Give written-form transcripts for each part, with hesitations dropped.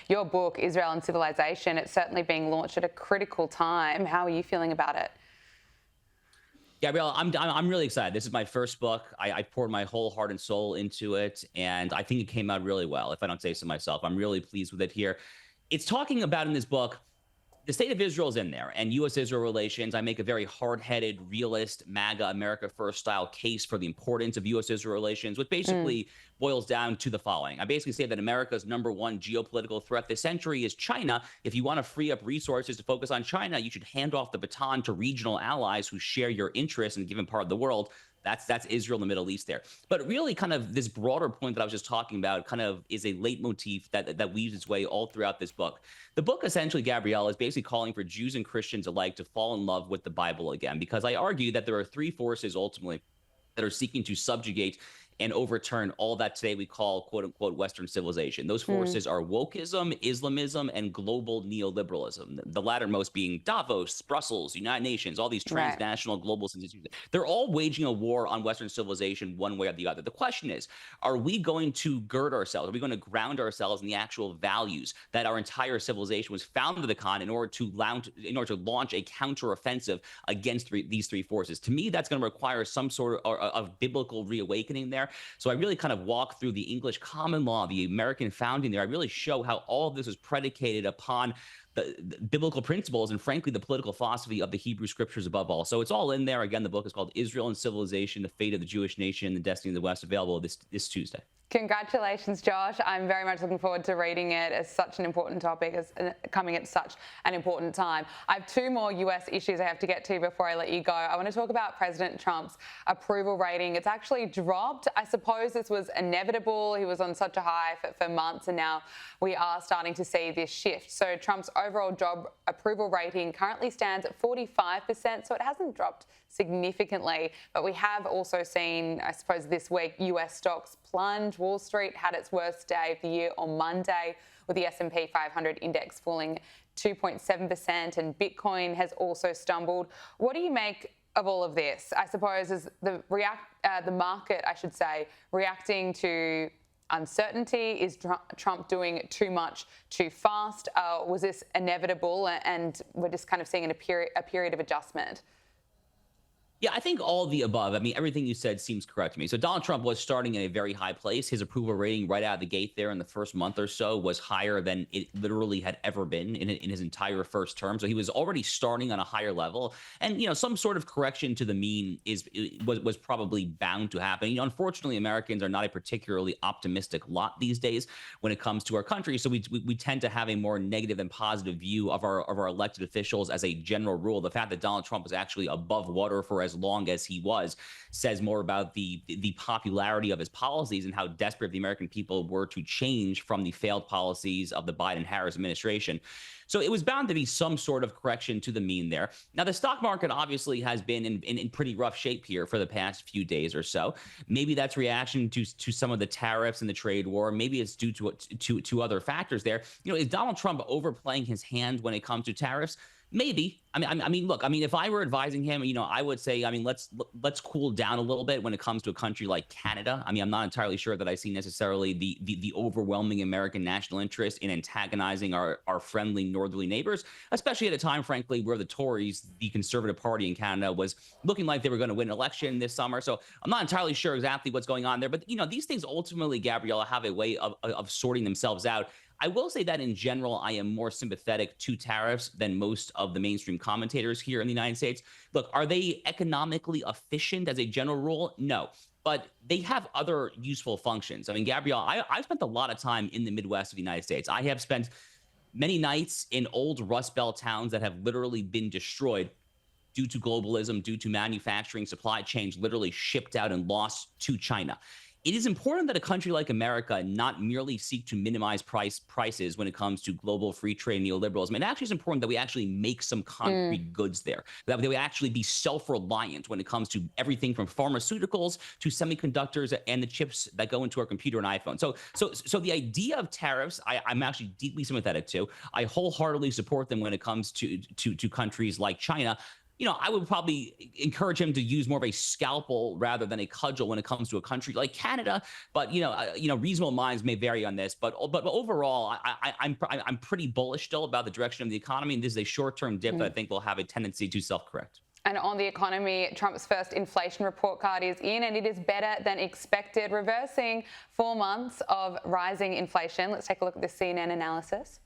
your book, Israel and Civilization, it's certainly being launched at a critical time. How are you feeling about it? Gabriella, I'm really excited. This is my first book. I poured my whole heart and soul into it, and I think it came out really well, if I don't say so myself. I'm really pleased with it here. It's talking about in this book the state of Israel is in there, and U.S.-Israel relations. I make a very hard-headed, realist, MAGA, America First style case for the importance of U.S.-Israel relations, which Mm, basically boils down to the following. I basically say that America's number one geopolitical threat this century is China. If you want to free up resources to focus on China, you should hand off the baton to regional allies who share your interests in a given part of the world. That's Israel and the Middle East there. But really, kind of this broader point that I was just talking about kind of is a leitmotif that weaves its way all throughout this book. The book essentially, Gabrielle, is basically calling for Jews and Christians alike to fall in love with the Bible again, because I argue that there are three forces ultimately that are seeking to subjugate and overturn all that today we call quote unquote Western civilization. Those mm, forces are wokeism, Islamism, and global neoliberalism. The lattermost being Davos, Brussels, United Nations, all these right. transnational global institutions. They're all waging a war on Western civilization one way or the other. The question is, are we going to gird ourselves? Are we going to ground ourselves in the actual values that our entire civilization was founded upon in order to launch a counteroffensive against these three forces? To me, that's going to require some sort of biblical reawakening there. So I really kind of walk through the English common law, the American founding there. I really show how all of this was predicated upon the biblical principles and, frankly, the political philosophy of the Hebrew scriptures above all. So it's all in there. Again, the book is called Israel and Civilization, The Fate of the Jewish Nation, The Destiny of the West, available this Tuesday. Congratulations, Josh. I'm very much looking forward to reading it as such an important topic, as coming at such an important time. I have two more US issues I have to get to before I let you go. I want to talk about President Trump's approval rating. It's actually dropped. I suppose this was inevitable. He was on such a high for months, and now we are starting to see this shift. So Trump's overall job approval rating currently stands at 45%, so it hasn't dropped significantly. But we have also seen, I suppose, this week, US stocks plunge. Wall Street had its worst day of the year on Monday, with the S&P 500 index falling 2.7%, and Bitcoin has also stumbled. What do you make of all of this? I suppose is the market, I should say, reacting to uncertainty? Is Trump doing too much too fast? Was this inevitable, and we're just kind of seeing a period of adjustment? Yeah, I think all of the above. I mean, everything you said seems correct to me. So Donald Trump was starting in a very high place. His approval rating right out of the gate there in the first month or so was higher than it literally had ever been in his entire first term. So he was already starting on a higher level. And, some sort of correction to the mean was probably bound to happen. Unfortunately, Americans are not a particularly optimistic lot these days when it comes to our country. So we tend to have a more negative than positive view of our elected officials as a general rule. The fact that Donald Trump was actually above water for as long as he was says more about the popularity of his policies and how desperate the American people were to change from the failed policies of the Biden-Harris administration. So it was bound to be some sort of correction to the mean there. Now, the stock market obviously has been in pretty rough shape here for the past few days or so. Maybe that's reaction to some of the tariffs and the trade war. Maybe it's due to other factors there. Is Donald Trump overplaying his hand when it comes to tariffs? Maybe. I mean, look. I mean, if I were advising him, I would say, let's cool down a little bit when it comes to a country like Canada. I mean, I'm not entirely sure that I see necessarily the overwhelming American national interest in antagonizing our friendly northerly neighbors, especially at a time, frankly, where the Tories, the Conservative Party in Canada, was looking like they were going to win an election this summer. So I'm not entirely sure exactly what's going on there. But these things ultimately, Gabriella, have a way of sorting themselves out. I will say that in general, I am more sympathetic to tariffs than most of the mainstream commentators here in the United States. Look, are they economically efficient as a general rule? No. But they have other useful functions. I mean, Gabrielle, I've spent a lot of time in the Midwest of the United States. I have spent many nights in old Rust Belt towns that have literally been destroyed due to globalism, due to manufacturing supply chains literally shipped out and lost to China. It is important that a country like America not merely seek to minimize prices when it comes to global free trade neoliberalism. It actually is important that we actually make some Mm, concrete goods there, that we actually be self-reliant when it comes to everything from pharmaceuticals to semiconductors and the chips that go into our computer and iPhone. So the idea of tariffs, I'm actually deeply sympathetic to. I wholeheartedly support them when it comes to countries like China. I would probably encourage him to use more of a scalpel rather than a cudgel when it comes to a country like Canada. But reasonable minds may vary on this. But overall, I'm pretty bullish still about the direction of the economy. And this is a short-term dip that I think will have a tendency to self-correct. And on the economy, Trump's first inflation report card is in, and it is better than expected, reversing 4 months of rising inflation. Let's take a look at the CNN analysis.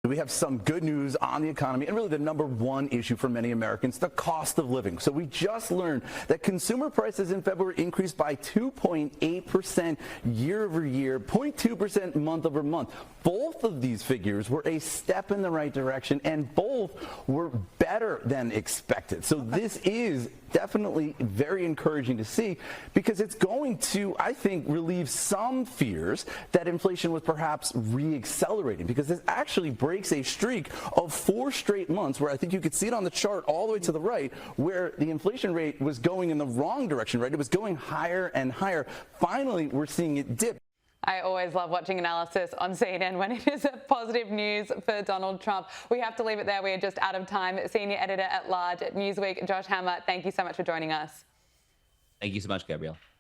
We have some good news on the economy and really the number one issue for many Americans, the cost of living. So we just learned that consumer prices in February increased by 2.8% year over year, 0.2% month over month. Both of these figures were a step in the right direction and both were better than expected. So this is definitely very encouraging to see because it's going to, I think, relieve some fears that inflation was perhaps re-accelerating, because this actually breaks a streak of 4 straight months where I think you could see it on the chart all the way to the right where the inflation rate was going in the wrong direction, right? It was going higher and higher. Finally, we're seeing it dip. I always love watching analysis on CNN when it is positive news for Donald Trump. We have to leave it there. We are just out of time. Senior Editor at Large at Newsweek, Josh Hammer, thank you so much for joining us. Thank you so much, Gabrielle.